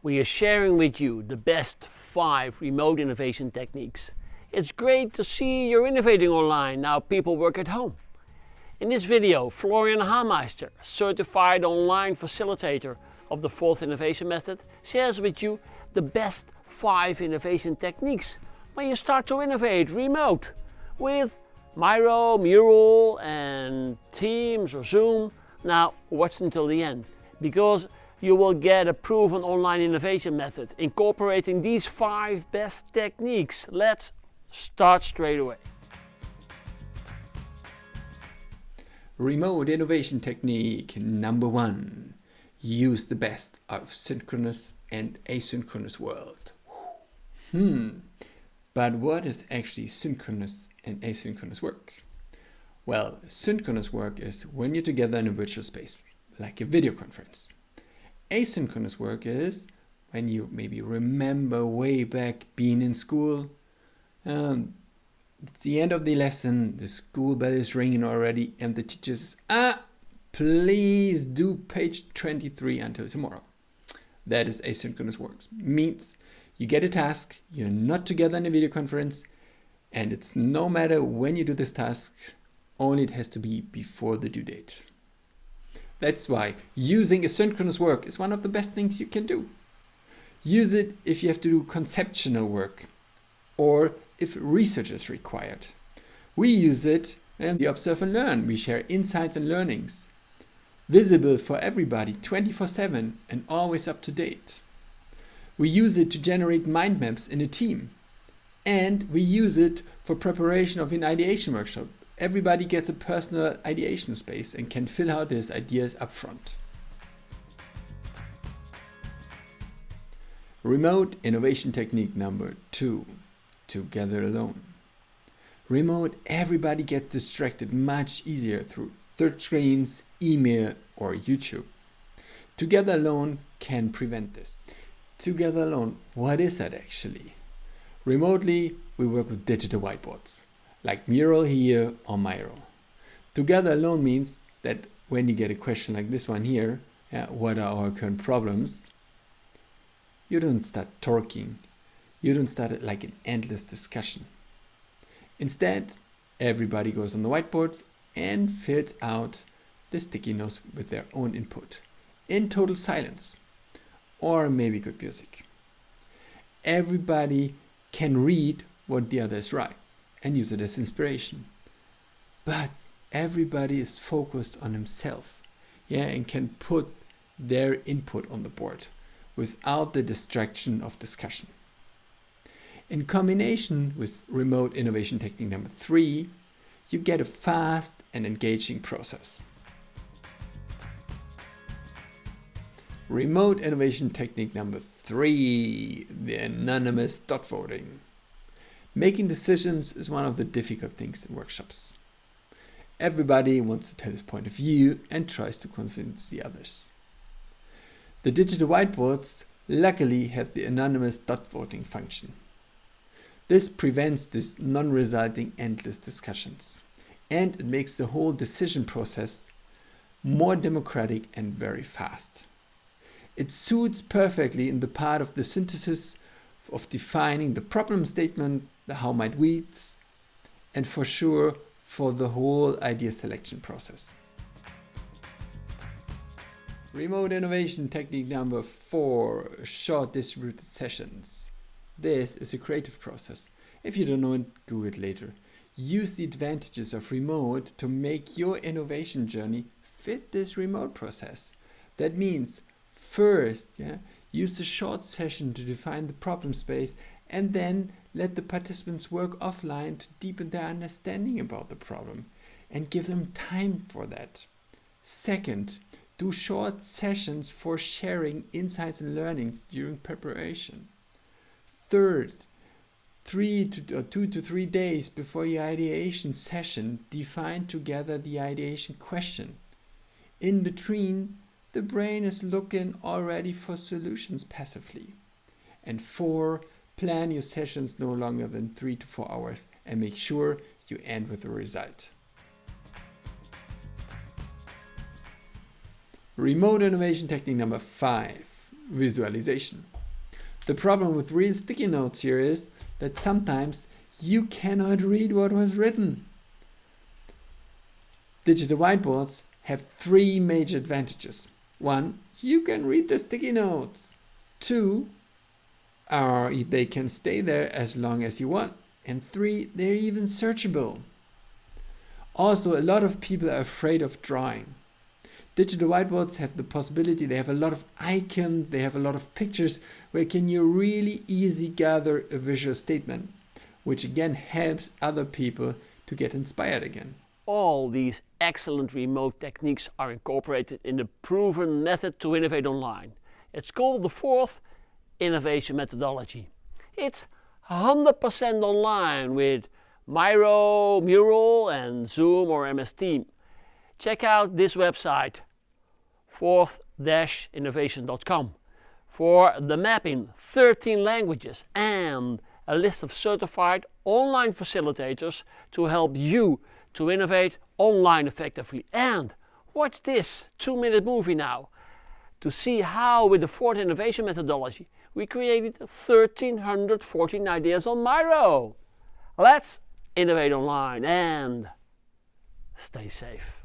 we are sharing with you the best 5 remote innovation techniques. It's great to see you're innovating online now people work at home. In this video, Florian Hameister, certified online facilitator of the 4th innovation method, shares with you the best 5 innovation techniques when you start to innovate remote with Miro, Mural and Teams or Zoom. Now watch until the end, because you will get a proven online innovation method incorporating these 5 best techniques. Let's start straight away. Remote innovation technique number 1. Use the best of synchronous and asynchronous world. But what is actually synchronous and asynchronous work? Well, synchronous work is when you're together in a virtual space, like a video conference. Asynchronous work is when you maybe remember way back being in school. It's the end of the lesson, the school bell is ringing already, and the teacher says, please do page 23 until tomorrow. That is asynchronous work. Means you get a task, you're not together in a video conference, and it's no matter when you do this task, only it has to be before the due date. That's why using asynchronous work is one of the best things you can do. Use it if you have to do conceptual work or if research is required. We use it in the Observe and Learn. We share insights and learnings. Visible for everybody 24/7 and always up to date. We use it to generate mind maps in a team. And we use it for preparation of an ideation workshop. Everybody gets a personal ideation space and can fill out his ideas up front. Remote innovation technique number 2. Together alone. Remote, everybody gets distracted much easier through third screens, email or YouTube. Together alone can prevent this. Together alone, what is that actually? Remotely, we work with digital whiteboards, like Mural here or Miro. Together alone means that when you get a question like this one here, what are our current problems? You don't start talking. You don't start it like an endless discussion. Instead, everybody goes on the whiteboard and fills out the sticky notes with their own input in total silence or maybe good music. Everybody can read what the others write and use it as inspiration. But everybody is focused on himself, and can put their input on the board without the distraction of discussion. In combination with remote innovation technique number 3, you get a fast and engaging process. Remote innovation technique number 3, the anonymous dot voting. Making decisions is one of the difficult things in workshops. Everybody wants to tell his point of view and tries to convince the others. The digital whiteboards luckily have the anonymous dot voting function. This prevents this non-resulting endless discussions, and it makes the whole decision process more democratic and very fast. It suits perfectly in the part of the synthesis of defining the problem statement, the how might we's, and for sure for the whole idea selection process. Remote innovation technique number 4, short distributed sessions. This is a creative process. If you don't know it, Google it later. Use the advantages of remote to make your innovation journey fit this remote process. That means first, use the short session to define the problem space, and then let the participants work offline to deepen their understanding about the problem and give them time for that. Second, do short sessions for sharing insights and learnings during preparation. Third, 2 to 3 days before your ideation session, define together the ideation question. In between, the brain is looking already for solutions passively. And 4, plan your sessions no longer than 3 to 4 hours and make sure you end with a result. Remote innovation technique number 5. visualization. The problem with real sticky notes here is that sometimes you cannot read what was written. Digital whiteboards have 3 major advantages. 1, you can read the sticky notes. 2, they can stay there as long as you want. And 3, they're even searchable. Also, a lot of people are afraid of drawing. Digital whiteboards have the possibility, they have a lot of icons, they have a lot of pictures where can you really easy gather a visual statement, which again helps other people to get inspired again. All these excellent remote techniques are incorporated in the proven method to innovate online. It's called the 4th innovation methodology. It's 100% online with Miro, Mural and Zoom or MS Team. Check out this website, 4th-innovation.com, for the map in 13 languages and a list of certified online facilitators to help you to innovate online effectively. And watch this 2-minute movie now to see how with the 4th innovation methodology we created 1,314 ideas on Miro. Let's innovate online and stay safe.